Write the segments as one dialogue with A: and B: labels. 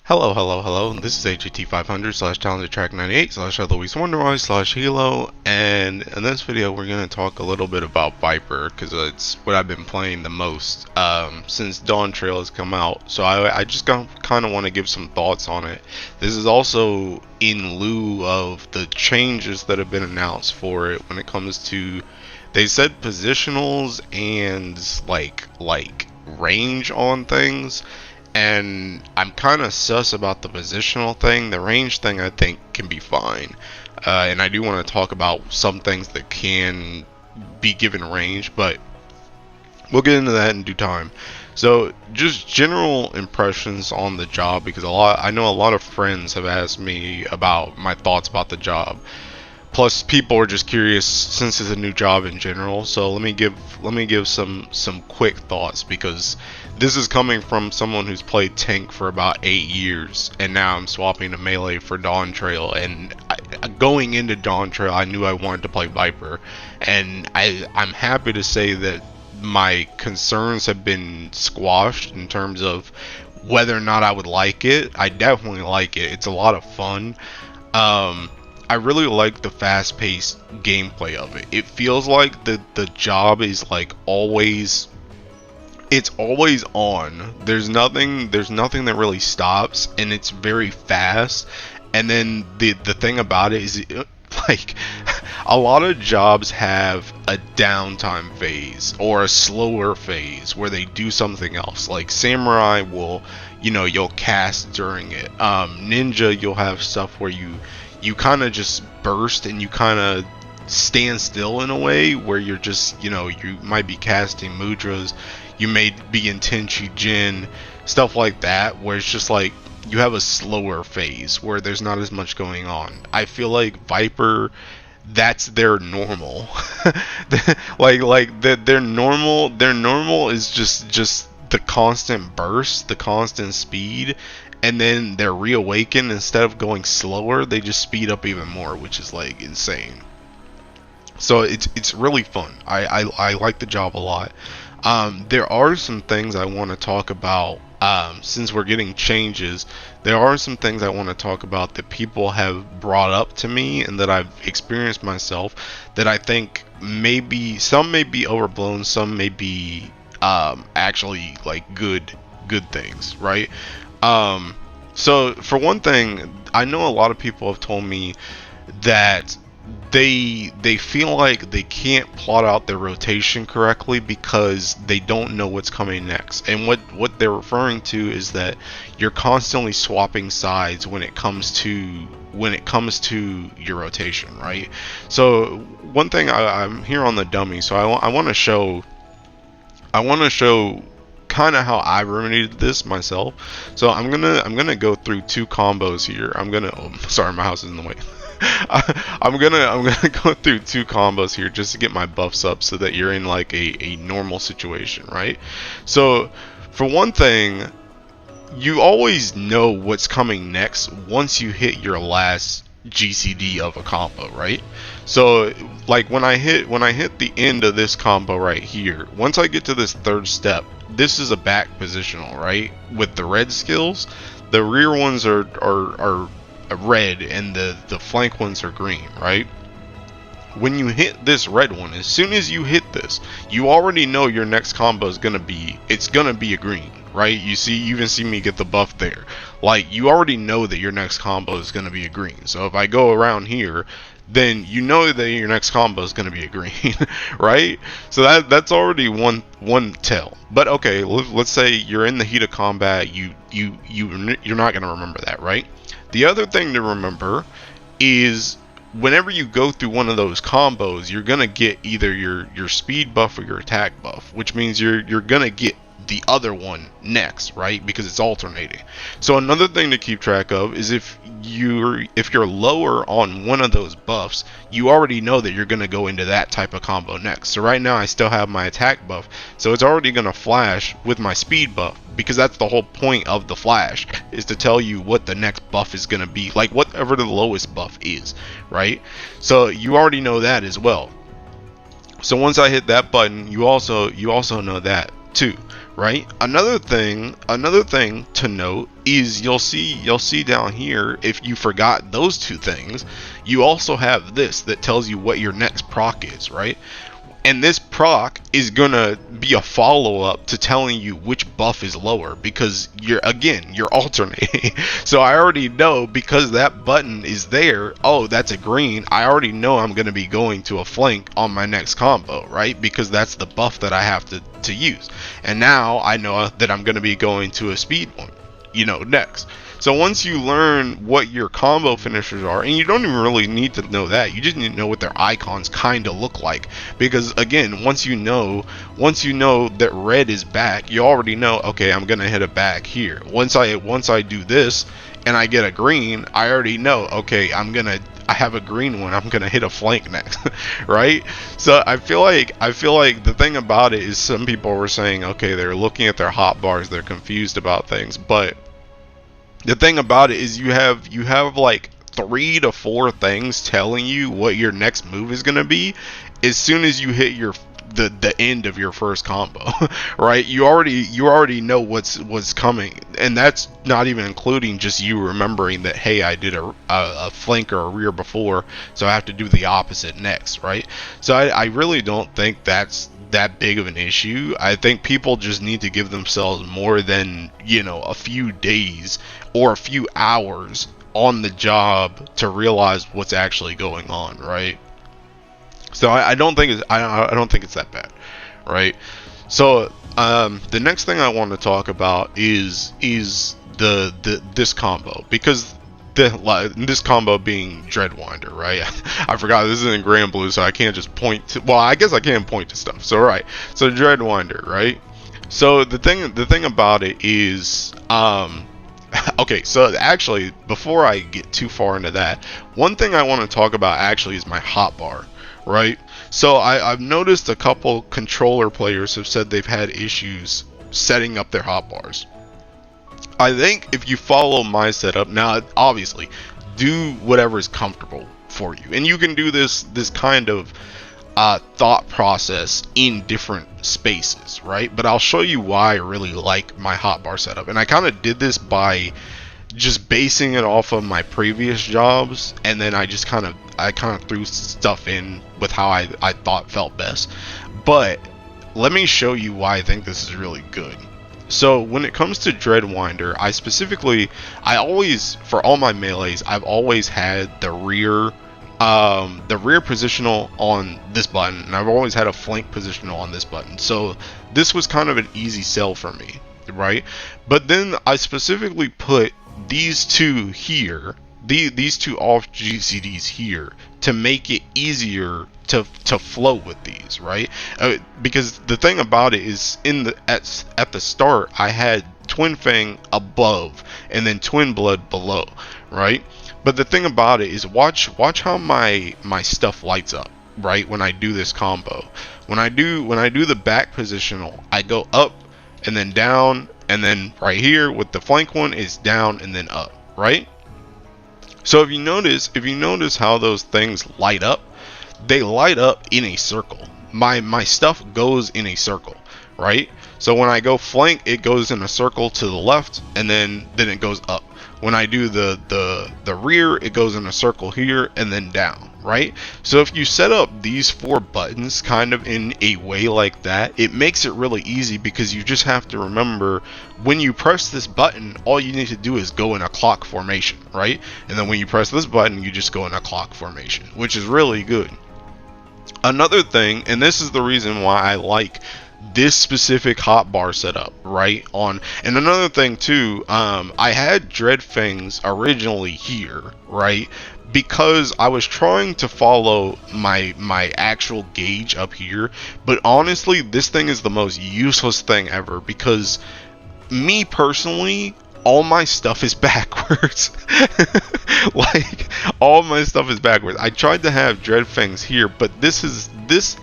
A: Hello, hello, hello. This is AGT500 slash talented track 98 slash Louise Wonderwise slash Hilo, and in this video we're going to talk a little bit about Viper because it's what I've been playing the most since Dawn Trail has come out. So I just kind of want to give some thoughts on it. This is also in lieu of the changes that have been announced for it when it comes to, they said positionals and like range on things. And I'm kind of sus about the positional thing. The range thing I think can be fine. And I do want to talk about some things that can be given range, but we'll get into that in due time. So just general impressions on the job, because I know a lot of friends have asked me about my thoughts about the job. Plus, people are just curious since it's a new job in general. So let me give some quick thoughts, because this is coming from someone who's played tank for about 8 years, and now I'm swapping to melee for Dawn Trail. And going into Dawn Trail, I knew I wanted to play Viper, and I'm happy to say that my concerns have been squashed in terms of whether or not I would like it. I definitely like it. It's a lot of fun. I really like the fast-paced gameplay of it. It feels like the job is like always, it's always on. There's nothing that really stops, and it's very fast. And then the thing about it is, like, a lot of jobs have a downtime phase or a slower phase where they do something else. Like Samurai will, you'll cast during it. Ninja, you'll have stuff where you kind of just burst and you kind of stand still in a way where you're just, you might be casting mudras, you may be in Tenchi Jin, stuff like that, where it's just like you have a slower phase where there's not as much going on. I feel like Viper, that's their normal. Their normal is just the constant burst, the constant speed, and then they're reawakened. Instead of going slower, they just speed up even more, which is like insane. So it's really fun. I like the job a lot. There are some things I want to talk about. Since we're getting changes, there are some things I want to talk about that people have brought up to me and that I've experienced myself, that I think maybe some may be overblown, some may be actually like good things, right? So for one thing, I know a lot of people have told me that they feel like they can't plot out their rotation correctly because they don't know what's coming next. And what they're referring to is that you're constantly swapping sides when it comes to your rotation, right? So one thing, I'm here on the dummy, so I want to show kind of how I remedied this myself. So I'm gonna go through two combos here. Sorry, my house is in the way. I'm gonna go through two combos here just to get my buffs up so that you're in like a normal situation, right? So for one thing, you always know what's coming next once you hit your last GCD of a combo, right? So like when I hit the end of this combo right here, once I get to this third step, this is a back positional, right? With the red skills, the rear ones are red and the flank ones are green, right? When you hit this red one, as soon as you hit this, you already know your next combo is gonna be a green, right? You even see me get the buff there. Like, you already know that your next combo is gonna be a green. So if I go around here, then you know that your next combo is gonna be a green, right? So that's already one tell. But okay, let's say you're in the heat of combat, you're not gonna remember that, right? The other thing to remember is whenever you go through one of those combos, you're gonna get either your speed buff or your attack buff, which means you're gonna get the other one next, right? Because it's alternating. So another thing to keep track of is if you're lower on one of those buffs, you already know that you're going to go into that type of combo next. So right now I still have my attack buff, so it's already going to flash with my speed buff, because that's the whole point of the flash, is to tell you what the next buff is going to be, like whatever the lowest buff is, right? So you already know that as well. So once I hit that button, you also know that too, right? Another thing to note is you'll see down here, if you forgot those two things, you also have this that tells you what your next proc is, right? And this proc is gonna be a follow-up to telling you which buff is lower, because you're alternating. So I already know, because that button is there, oh, that's a green, I already know I'm gonna be going to a flank on my next combo, right? Because that's the buff that I have to use. And now I know that I'm gonna be going to a speed one, next. So once you learn what your combo finishers are, and you don't even really need to know that, you just need to know what their icons kind of look like. Because again, once you know that red is back, you already know, okay, I'm gonna hit a back here. Once I do this and I get a green, I already know, okay, I have a green one, I'm gonna hit a flank next. Right? So I feel like the thing about it is, some people were saying, okay, they're looking at their hotbars, they're confused about things, but the thing about it is you have like 3 to 4 things telling you what your next move is gonna be as soon as you hit the end of your first combo. Right? You already know what's coming, and that's not even including just you remembering that, hey, I did a flank or a rear before, so I have to do the opposite next, right? So I really don't think that's that big of an issue. I think people just need to give themselves more than, a few days or a few hours on the job to realize what's actually going on, right? So I don't think it's that bad, right? So the next thing I want to talk about is this combo, because this combo being Dreadwinder, right? I forgot this is in Grand Blue, so I can't just point to, well, I guess I can point to stuff. So right, so Dreadwinder, right? So the thing about it is, okay, so actually, before I get too far into that, one thing I want to talk about actually is my hotbar, right? So I've noticed a couple controller players have said they've had issues setting up their hotbars. I think if you follow my setup, now obviously do whatever is comfortable for you, and you can do this kind of thought process in different spaces, right? But I'll show you why I really like my hotbar setup, and I kind of did this by just basing it off of my previous jobs, and then I kind of threw stuff in with how I thought felt best. But let me show you why I think this is really good. So when it comes to Dreadwinder, I always, for all my melees, I've always had the rear positional on this button, and I've always had a flank positional on this button. So this was kind of an easy sell for me, right? But then I specifically put these two here, these two off GCDs here, to make it easier to flow with these, right? Because the thing about it is, at the start I had Twin Fang above and then Twin Blood below, right? But the thing about it is, watch how my stuff lights up, right? When I do this combo, when I do the back positional, I go up and then down, and then right here with the flank one is down and then up, right? So if you notice how those things light up, they light up in a circle. My stuff goes in a circle, right? So when I go flank, it goes in a circle to the left, and then it goes up. When I do the rear, it goes in a circle here and then down, right? So if you set up these 4 buttons kind of in a way like that, it makes it really easy, because you just have to remember, when you press this button, all you need to do is go in a clock formation, right? And then when you press this button, you just go in a clock formation, which is really good. Another thing, and this is the reason why I like this specific hotbar setup, right? And another thing too, I had Dread Fangs originally here, right? Because I was trying to follow my actual gauge up here, but honestly, this thing is the most useless thing ever, because me personally, all my stuff is backwards. Like, all my stuff is backwards. I tried to have Dread Fangs here, but this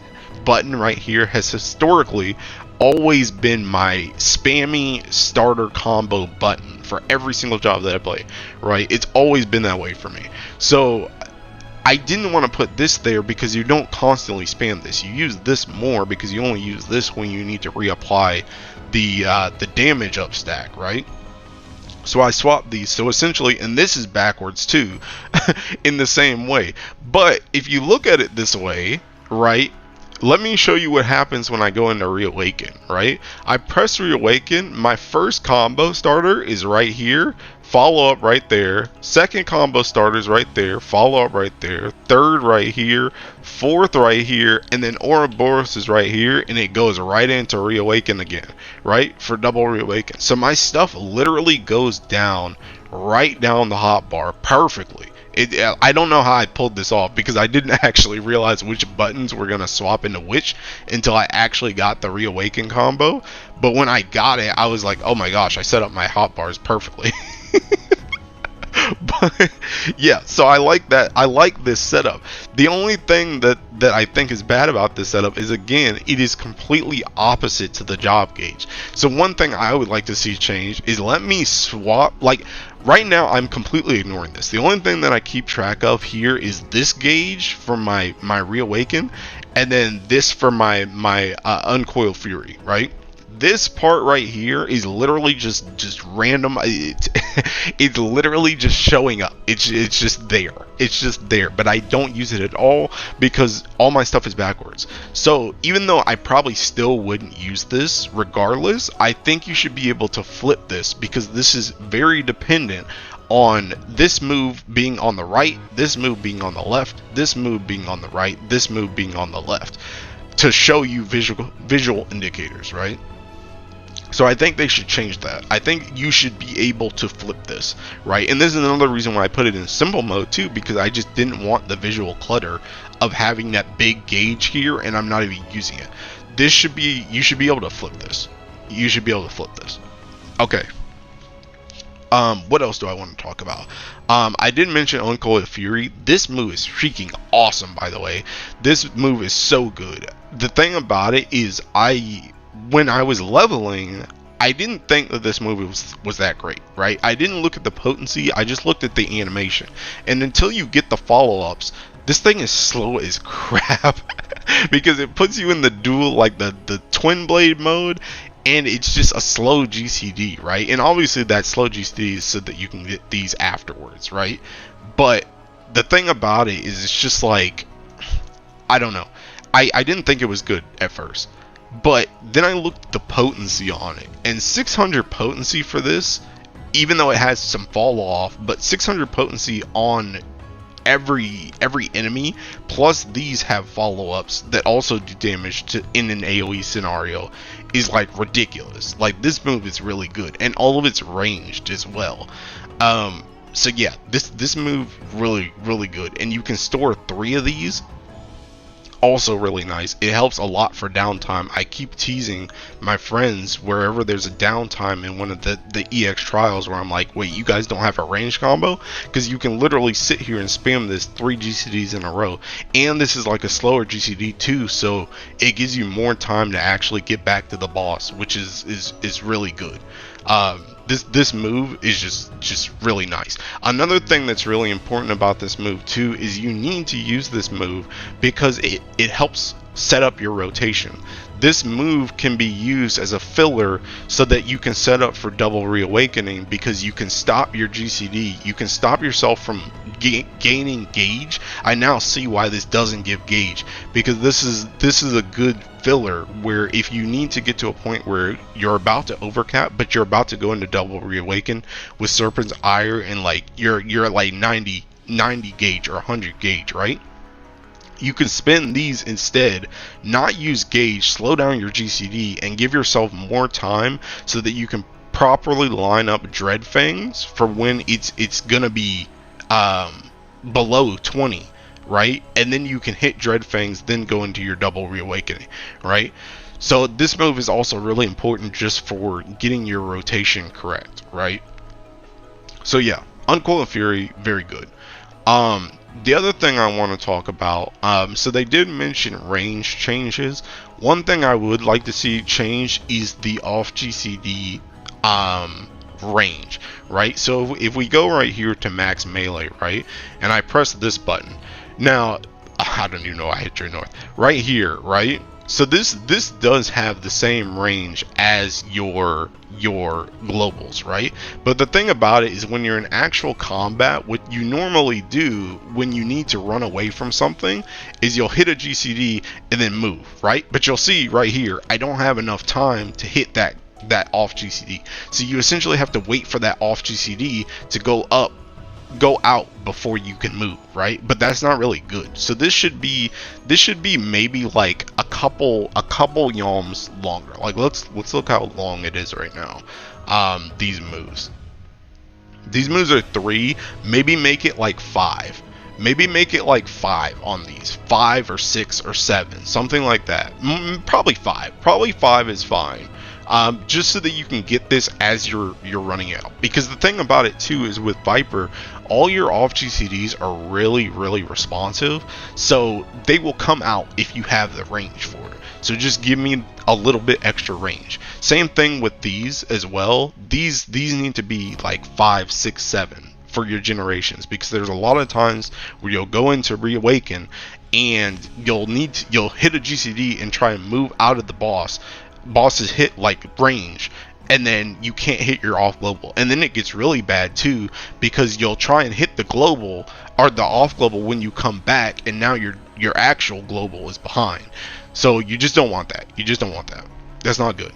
A: button right here has historically always been my spammy starter combo button for every single job that I play, right? It's always been that way for me. So I didn't want to put this there because you don't constantly spam this. You use this more because you only use this when you need to reapply the damage up stack, right? So I swapped these. So essentially, and this is backwards too, in the same way. But if you look at it this way, right? Let me show you what happens when I go into Reawaken, right? I press Reawaken, my first combo starter is right here, follow up right there, second combo starter is right there, follow up right there, third right here, fourth right here, and then Ouroboros is right here, and it goes right into Reawaken again, right? For double Reawaken. So my stuff literally goes down, right down the hotbar perfectly. I don't know how I pulled this off because I didn't actually realize which buttons were going to swap into which until I actually got the Reawaken combo. But when I got it, I was like, oh my gosh, I set up my hotbars perfectly. But yeah, so I like that. I like this setup. The only thing that I think is bad about this setup is, again, it is completely opposite to the job gauge. So one thing I would like to see change is let me swap. Like right now I'm completely ignoring this. The only thing that I keep track of here is this gauge for my Reawaken, and then this for my Uncoiled Fury, right? This part right here is literally just random. It's literally just showing up. It's just there. It's just there, but I don't use it at all because all my stuff is backwards. So even though I probably still wouldn't use this regardless, I think you should be able to flip this because this is very dependent on this move being on the right, this move being on the left, this move being on the right, this move being on the left, to show you visual indicators, right? So I think they should change that. I think you should be able to flip this, right? And this is another reason why I put it in simple mode too, because I just didn't want the visual clutter of having that big gauge here and I'm not even using it. This should be, you should be able to flip this. You should be able to flip this. Okay. What else do I want to talk about? I did mention Uncoiled Fury. This move is freaking awesome, by the way. This move is so good. The thing about it is when I was leveling, I didn't think that this movie was that great, right? I didn't look at the potency, I just looked at the animation. And until you get the follow-ups, this thing is slow as crap because it puts you in the dual, like the twin blade mode, and it's just a slow GCD, right? And obviously that slow GCD is so that you can get these afterwards, right? But the thing about it is it's just like, I don't know. I didn't think it was good at first. But then I looked at the potency on it, and 600 potency for this, even though it has some fall off, but 600 potency on every enemy, plus these have follow-ups that also do damage in an AoE scenario, is like ridiculous. Like this move is really good, and all of it's ranged as well. So yeah, this move really good, and you can store 3 of these. Also really nice. It helps a lot for downtime. I keep teasing my friends wherever there's a downtime in one of the EX trials where I'm like, wait, you guys don't have a range combo? Because you can literally sit here and spam this 3 GCDs in a row, and this is like a slower GCD too, so it gives you more time to actually get back to the boss, which is really good. This move is just really nice. Another thing that's really important about this move too is you need to use this move because it helps set up your rotation. This move can be used as a filler so that you can set up for double reawakening, because you can stop your GCD. You can stop yourself from gaining gauge. I now see why this doesn't give gauge, because this is a good filler where if you need to get to a point where you're about to overcap but you're about to go into double reawaken with Serpent's Ire and like you're at like 90 gauge or 100 gauge, right? You can spend these instead, not use gauge, slow down your GCD, and give yourself more time so that you can properly line up Dread Fangs for when it's gonna be below 20, right? And then you can hit Dread Fangs, then go into your double reawakening, right? So this move is also really important just for getting your rotation correct, right? So yeah, Uncoiled Fury, very good. The other thing I want to talk about, so they did mention range changes. One thing I would like to see change is the off GCD range, right? So if we go right here to max melee, right, and I press this button, Now, I don't even know why I hit True North. Right here, right? So this does have the same range as your globals, right? But the thing about it is when you're in actual combat, what you normally do when you need to run away from something is you'll hit a GCD and then move, right? But you'll see right here, I don't have enough time to hit that off GCD. So you essentially have to wait for that off GCD to go out before you can move, right? But that's not really good. So this should be maybe like a couple yalms longer. Like let's look how long it is right now. These moves are 3. Maybe make it like 5. Maybe make it like 5 on these, 5 or 6 or 7, something like that. Probably 5. Probably 5 is fine. Just so that you can get this as you're running out. Because the thing about it too is with Viper, all your off GCDs are really responsive, so they will come out if you have the range for it. So just give me a little bit extra range. Same thing with these as well. These need to be like 5, 6, 7 for your generations, because there's a lot of times where you'll go into Reawaken and you'll hit a GCD and try and move out of the boss's hit like range, and then you can't hit your off global, and then it gets really bad too, because you'll try and hit the global or the off global when you come back, and now your actual global is behind. So you just don't want that. That's not good.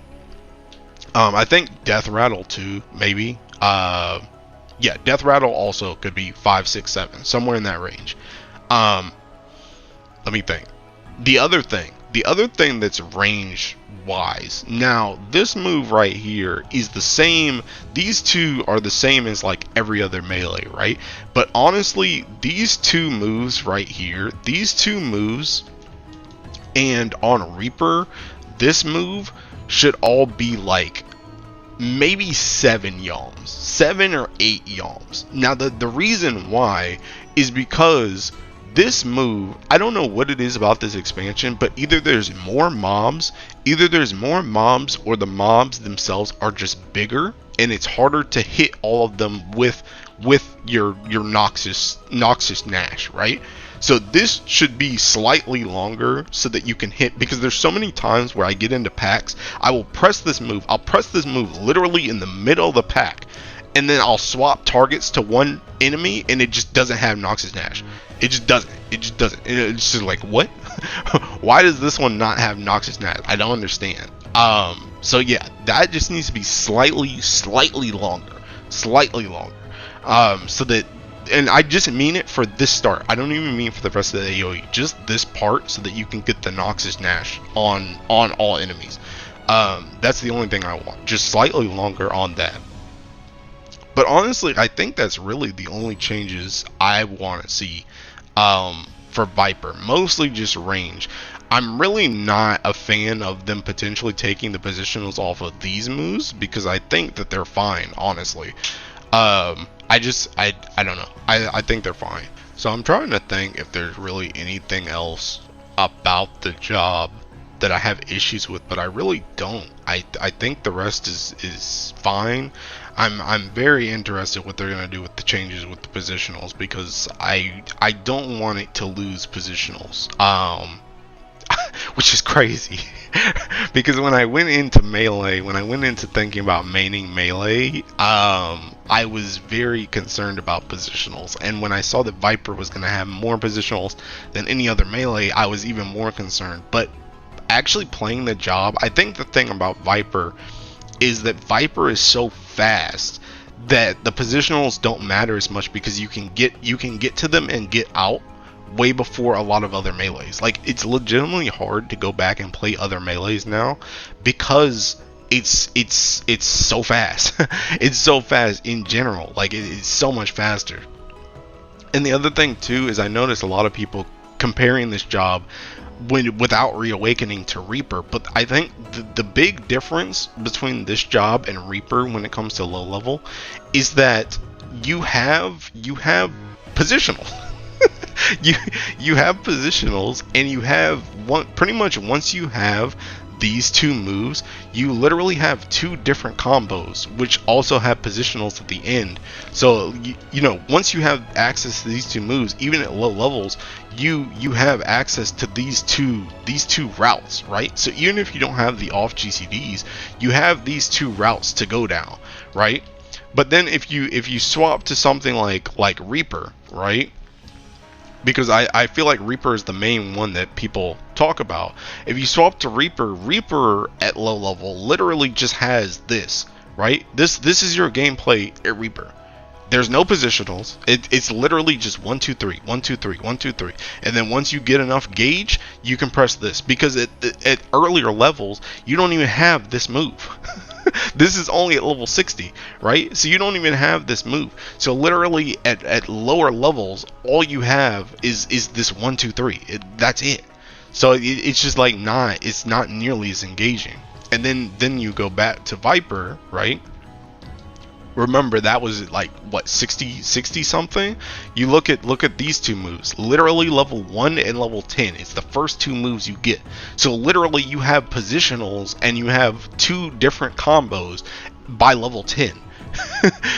A: I think Death Rattle too, maybe. Yeah, Death Rattle also could be 5, 6, 7, somewhere in that range. Let me think. The other thing that's range wise, now this move right here is the same. These two are the same as like every other melee, right? But honestly, these two moves right here, and on Reaper, this move should all be like maybe 7 yalms, 7 or 8 yalms. Now the reason why is because this move, I don't know what it is about this expansion, but either there's more mobs, or the mobs themselves are just bigger, and it's harder to hit all of them with your Noxus Nash, right? So this should be slightly longer so that you can hit, because there's so many times where I get into packs, I will press this move, I'll press this move literally in the middle of the pack, and then I'll swap targets to one enemy, and it just doesn't have Noxus Nash. It just doesn't. It's just like, what? Why does this one not have Noxus Nash? I don't understand. So yeah, that just needs to be slightly longer. So that, and I just mean it for this start. I don't even mean for the rest of the AoE. Just this part, so that you can get the Noxus Nash on all enemies. That's the only thing I want. Just slightly longer on that. But honestly, I think that's really the only changes I want to see for Viper. Mostly just range. I'm really not a fan of them potentially taking the positionals off of these moves, because I think that they're fine, honestly. I don't know. I think they're fine. So I'm trying to think if there's really anything else about the job that I have issues with, but I really don't. I think the rest is fine. I'm very interested what they're gonna do with the changes with the positionals, because I don't want it to lose positionals. Which is crazy. Because when I went into melee, when I went into thinking about maining melee, I was very concerned about positionals, and when I saw that Viper was gonna have more positionals than any other melee, I was even more concerned. But actually playing the job, I think the thing about Viper is that Viper is so fast that the positionals don't matter as much, because you can get to them and get out way before a lot of other melees. Like, it's legitimately hard to go back and play other melees now, because it's so fast. It's so fast in general. Like, it's so much faster. And the other thing too is I noticed a lot of people comparing this job without Reawakening to Reaper, but I think the big difference between this job and Reaper when it comes to low level is that you have positionals. you have positionals, and you have pretty much once you have these two moves, you literally have two different combos, which also have positionals at the end. So you know, once you have access to these two moves, even at low levels, you have access to these two routes, right? So even if you don't have the off GCDs, you have these two routes to go down, right? But then if you swap to something like Reaper, right? Because I feel like Reaper is the main one that people talk about. If you swap to Reaper at low level literally just has this, right? This is your gameplay at Reaper. There's no positionals. It's literally just 1 2 3 1 2 3 1 2 3, and then once you get enough gauge, you can press this. Because at earlier levels, you don't even have this move. This is only at level 60, right? So you don't even have this move. So literally at lower levels, all you have is this 1 2 3. That's it. So it's just like it's not nearly as engaging. And then you go back to Viper, right? Remember, that was like what, 60 something. You look at these two moves, literally level 1 and level 10. It's the first two moves you get. So literally you have positionals and you have two different combos by level 10.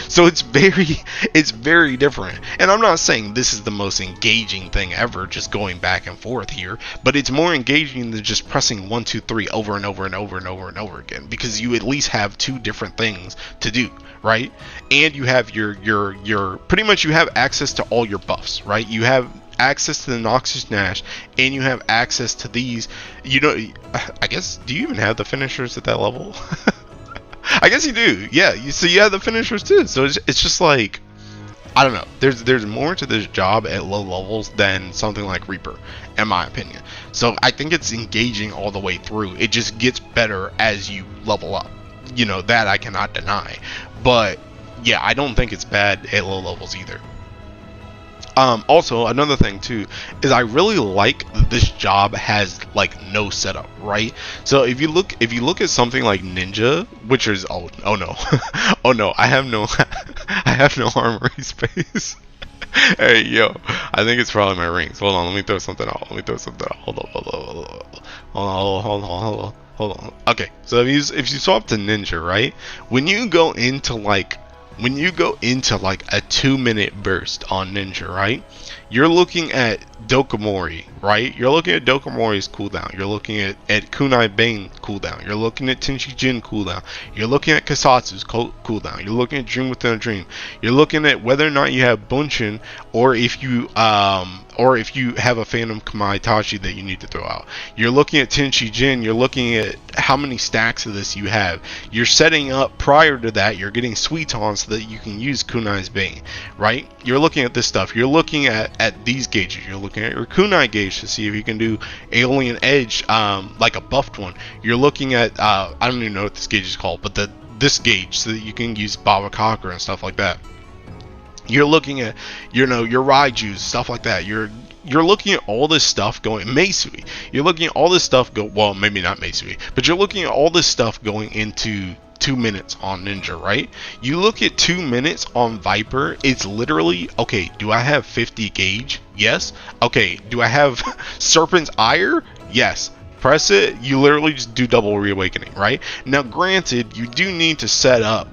A: So it's very different. And I'm not saying this is the most engaging thing ever, just going back and forth here, but it's more engaging than just pressing 1 2 3 over and over and over and over and over again, because you at least have two different things to do, right? And you have your pretty much, you have access to all your buffs, right? You have access to the Noxus Nash, and you have access to these, you know, I guess, do you even have the finishers at that level? I guess you do, yeah. So you have the finishers too. So it's just like, I don't know. There's more to this job at low levels than something like Reaper, in my opinion. So I think it's engaging all the way through. It just gets better as you level up. You know, that I cannot deny. But yeah, I don't think it's bad at low levels either. Also, another thing too is I really like that this job has like no setup, right? So if you look at something like Ninja, which is oh no oh no, I have no I have no armory space. Hey yo, I think it's probably my rings. Hold on, let me throw something out. Hold on. Okay, so if you swap to Ninja, right? When you go into like a 2-minute burst on Ninja, right? You're looking at Dokomori, right? You're looking at Dokomori's cooldown. You're looking at Kunai Bane cooldown. You're looking at Tenshi Jin cooldown. You're looking at Kasatsu's cooldown. You're looking at Dream Within a Dream. You're looking at whether or not you have Bunshin, or if you have a Phantom Kamaitachi that you need to throw out. You're looking at Tenshi Jin. You're looking at how many stacks of this you have. You're setting up prior to that. You're getting Suiton so that you can use Kunai's Bane, right? You're looking at this stuff. You're looking at these gauges. You're looking at your Kunai gauge to see if you can do Alien Edge, like a buffed one. You're looking at I don't even know what this gauge is called, but this gauge so that you can use Baba Cocker and stuff like that. You're looking at, you know, your Raijus, stuff like that. You're looking at all this stuff going Meisui. You're looking at all this stuff well, maybe not Meisui, but you're looking at all this stuff going into 2 minutes on Ninja, right? You look at 2 minutes on Viper, it's literally, okay, do I have 50 gauge? Yes. Okay, do I have Serpent's Ire? Yes. Press it, you literally just do double reawakening, right? Now granted, you do need to set up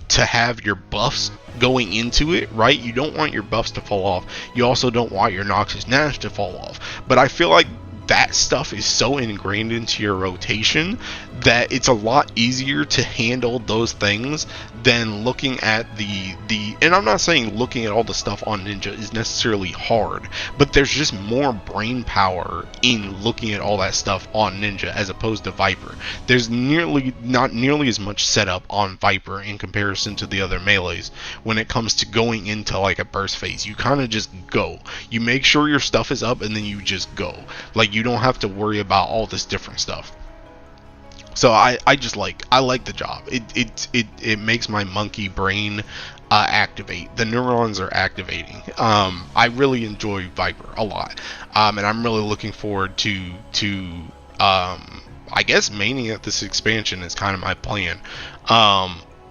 A: to have your buffs going into it, right? You don't want your buffs to fall off. You also don't want your Noxus Nash to fall off. But I feel like that stuff is so ingrained into your rotation that it's a lot easier to handle those things than looking at and I'm not saying looking at all the stuff on Ninja is necessarily hard, but there's just more brain power in looking at all that stuff on Ninja as opposed to Viper. There's not nearly as much setup on Viper in comparison to the other melees when it comes to going into like a burst phase. You kind of just go. You make sure your stuff is up and then you just go. Like, you don't have to worry about all this different stuff. So I like the job. It makes my monkey brain activate. The neurons are activating. I really enjoy Viper a lot, and I'm really looking forward to I guess maining at this expansion is kind of my plan.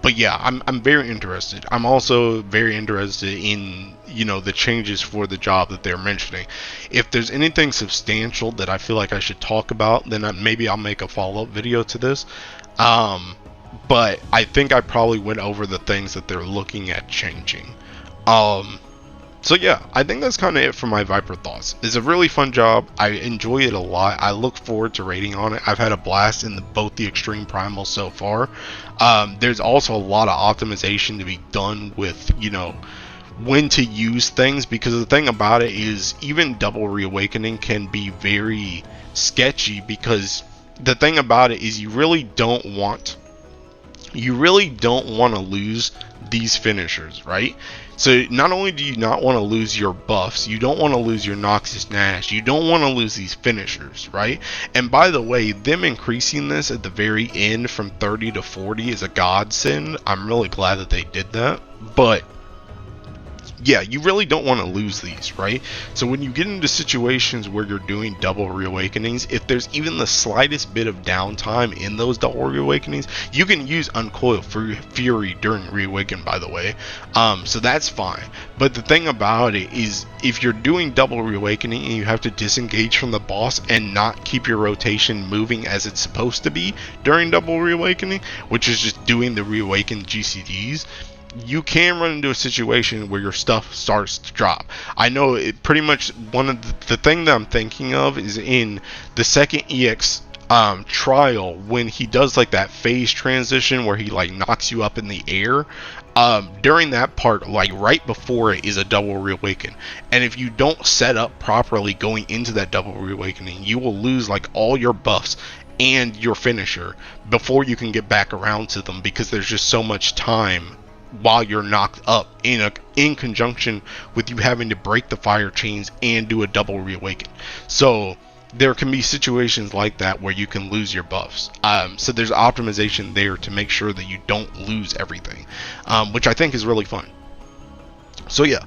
A: But yeah, I'm very interested. I'm also very interested in, you know, the changes for the job that they're mentioning. If there's anything substantial that I feel like I should talk about, then maybe I'll make a follow-up video to this. But I think I probably went over the things that they're looking at changing. So yeah, I think that's kind of it for my Viper thoughts. It's a really fun job. I enjoy it a lot. I look forward to raiding on it. I've had a blast in both the Extreme Primals so far. There's also a lot of optimization to be done with, you know, when to use things, because the thing about it is even double reawakening can be very sketchy, because the thing about it is you really don't want to lose these finishers, right? So not only do you not want to lose your buffs, you don't want to lose your Noxus Nash, you don't want to lose these finishers, right? And by the way, them increasing this at the very end from 30 to 40 is a godsend. I'm really glad that they did that. But yeah, you really don't want to lose these, right? So when you get into situations where you're doing double reawakenings, if there's even the slightest bit of downtime in those double reawakenings, you can use Uncoiled Fury during reawaken, by the way. So that's fine. But the thing about it is, if you're doing double reawakening and you have to disengage from the boss and not keep your rotation moving as it's supposed to be during double reawakening, which is just doing the reawakened GCDs, you can run into a situation where your stuff starts to drop. I know it pretty much. One of the thing that I'm thinking of is in the second EX trial, when he does like that phase transition where he like knocks you up in the air. During that part, like right before it, is a double reawaken, and if you don't set up properly going into that double reawakening, you will lose like all your buffs and your finisher before you can get back around to them, because there's just so much time while you're knocked up, in conjunction with you having to break the fire chains and do a double reawaken. So there can be situations like that where you can lose your buffs. So there's optimization there to make sure that you don't lose everything, which I think is really fun. So yeah,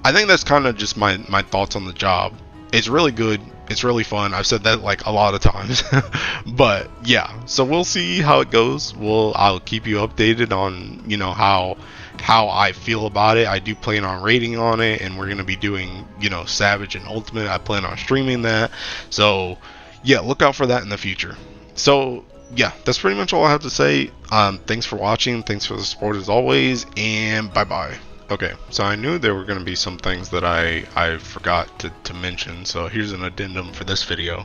A: I think that's kind of just my thoughts on the job. It's really good. It's really fun. I've said that like a lot of times. But yeah, so we'll see how it goes. I'll keep you updated on, you know, how I feel about it. I do plan on raiding on it, and we're going to be doing, you know, Savage and Ultimate. I plan on streaming that. So yeah, look out for that in the future. So yeah, that's pretty much all I have to say. Thanks for watching. Thanks for the support as always, and bye bye. Okay, so I knew there were going to be some things that I forgot to mention, so here's an addendum for this video.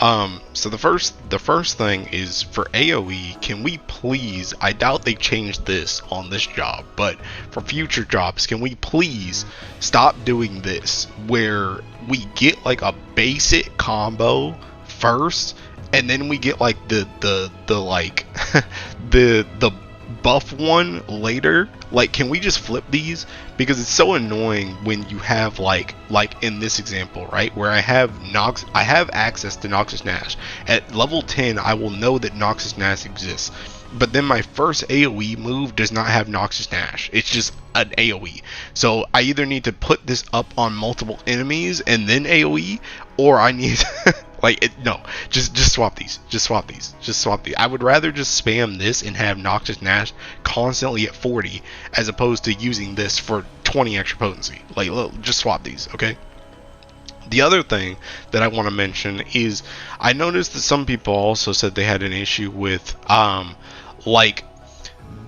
A: So the first thing is for AoE, can we please, I doubt they changed this on this job, but for future jobs, can we please stop doing this, where we get like a basic combo first, and then we get like the like the buff one later? Like, can we just flip these? Because it's so annoying when you have like in this example, right, where I have access to Noxus Nash. At level 10, I will know that Noxus Nash exists, but then my first AoE move does not have Noxus Nash. It's just an AoE. So I either need to put this up on multiple enemies and then AoE, or I need no, just swap these. Just swap these. I would rather just spam this and have Noxus Nash constantly at 40, as opposed to using this for 20 extra potency. Like, look, just swap these, okay? The other thing that I want to mention is, I noticed that some people also said they had an issue with like,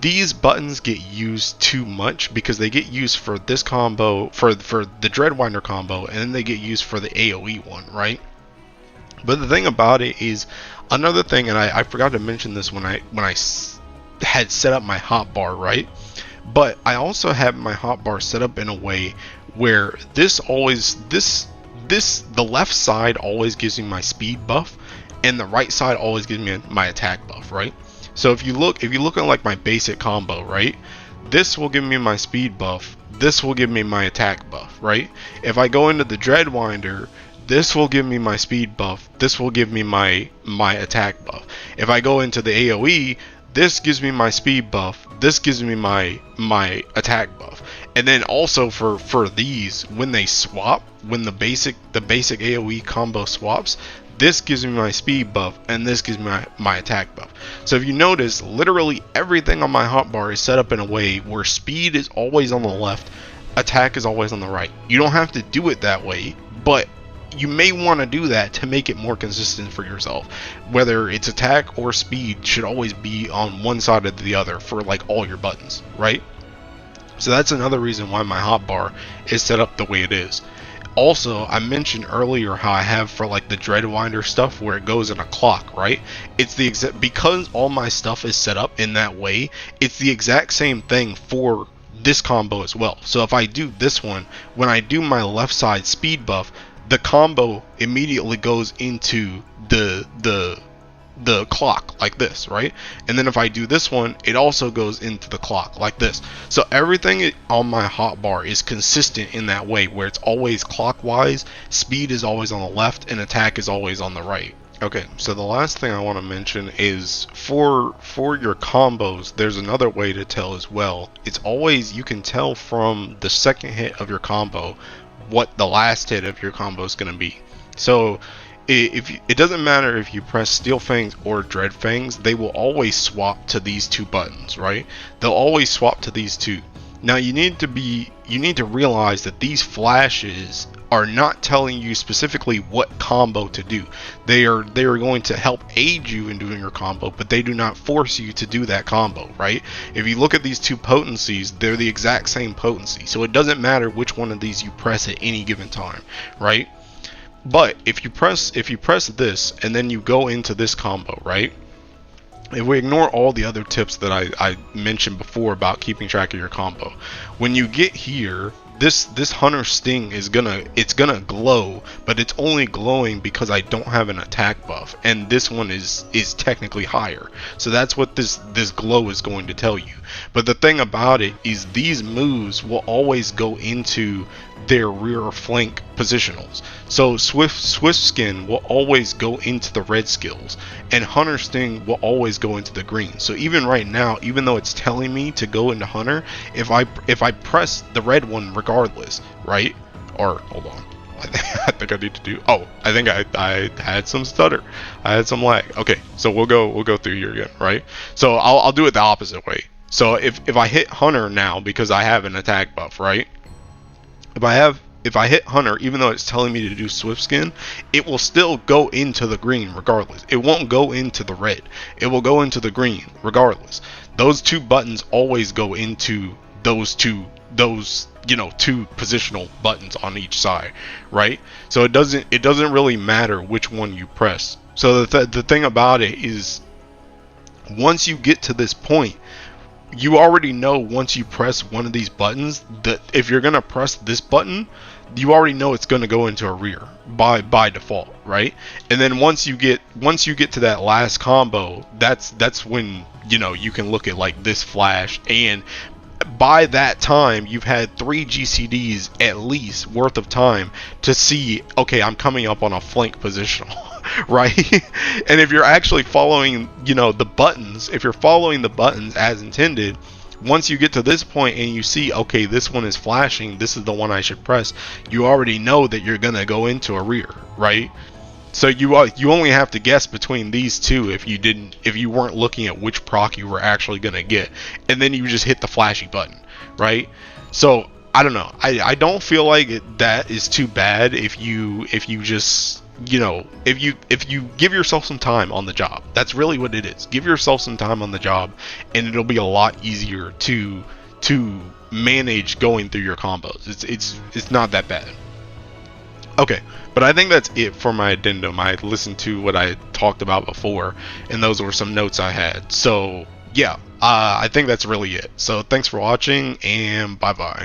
A: these buttons get used too much, because they get used for this combo, for the Dreadwinder combo, and then they get used for the AoE one, right? But the thing about it is, another thing, and I forgot to mention this when I had set up my hotbar, right? But I also have my hotbar set up in a way where the left side always gives me my speed buff, and the right side always gives me my attack buff, right? So if you look at like my basic combo, right, this will give me my speed buff, this will give me my attack buff, right? If I go into the Dreadwinder, this will give me my speed buff, this will give me my attack buff. If I go into the AoE, this gives me my speed buff, this gives me my attack buff. And then also for these, when they swap, when the basic AoE combo swaps, this gives me my speed buff, and this gives me my attack buff. So if you notice, literally everything on my hotbar is set up in a way where speed is always on the left, attack is always on the right. You don't have to do it that way, but you may want to do that to make it more consistent for yourself. Whether it's attack or speed should always be on one side or the other for like all your buttons, right? So that's another reason why my hotbar is set up the way it is. Also, I mentioned earlier how I have for like the Dreadwinder stuff where it goes in a clock, right? It's the exact, because all my stuff is set up in that way, it's the exact same thing for this combo as well. So if I do this one, when I do my left side speed buff, the combo immediately goes into the clock like this, right? And then if I do this one, it also goes into the clock like this. So everything on my hotbar is consistent in that way, where it's always clockwise, speed is always on the left, and attack is always on the right. Okay, so the last thing I want to mention is for your combos, there's another way to tell as well. It's always, you can tell from the second hit of your combo what the last hit of your combo is going to be. So it doesn't matter if you press Steel Fangs or Dread Fangs, they will always swap to these two buttons, right? They'll always swap to these two. Now you need to realize that these flashes are not telling you specifically what combo to do. They are going to help aid you in doing your combo, but they do not force you to do that combo, right? If you look at these two potencies, they're the exact same potency, so it doesn't matter which one of these you press at any given time, right? But if you press this and then you go into this combo, right? If we ignore all the other tips that I mentioned before about keeping track of your combo, when you get here, this Hunter Sting is gonna glow, but it's only glowing because I don't have an attack buff, and this one is technically higher. So that's what this glow is going to tell you. But the thing about it is these moves will always go into their rear flank positionals. So Swift Skin will always go into the red skills, and Hunter Sting will always go into the green. So even right now, even though it's telling me to go into Hunter, if I press the red one regardless, right? Or hold on, I think I need to do. Oh, I think I had some stutter. I had some lag. Okay, so we'll go through here again, right? So I'll do it the opposite way. So if I hit Hunter now because I have an attack buff, right? If I hit Hunter, even though it's telling me to do Swift Skin, it will still go into the green regardless. It won't go into the red. It will go into the green regardless. Those two buttons always go into those two positional buttons on each side, right? So it doesn't really matter which one you press. So the thing about it is, once you get to this point, you already know once you press one of these buttons that if you're gonna press this button, you already know it's gonna go into a rear by default, right? And then once you get to that last combo, that's when you can look at like this flash, and by that time you've had 3 GCDs at least worth of time to see, okay, I'm coming up on a flank positional. Right? And if you're actually following the buttons, if you're following the buttons as intended, once you get to this point and you see, okay, this one is flashing, this is the one I should press, you already know that you're gonna go into a rear, right? So you only have to guess between these two if you weren't looking at which proc you were actually gonna get, and then you just hit the flashy button, right? So I don't know, I don't feel like that is too bad if you just if you give yourself some time on the job. That's really what it is. Give yourself some time on the job, and it'll be a lot easier to manage going through your combos. It's not that bad. Okay, but I think that's it for my addendum. I listened to what I talked about before, and those were some notes I had. So yeah, I think that's really it. So thanks for watching, and bye bye.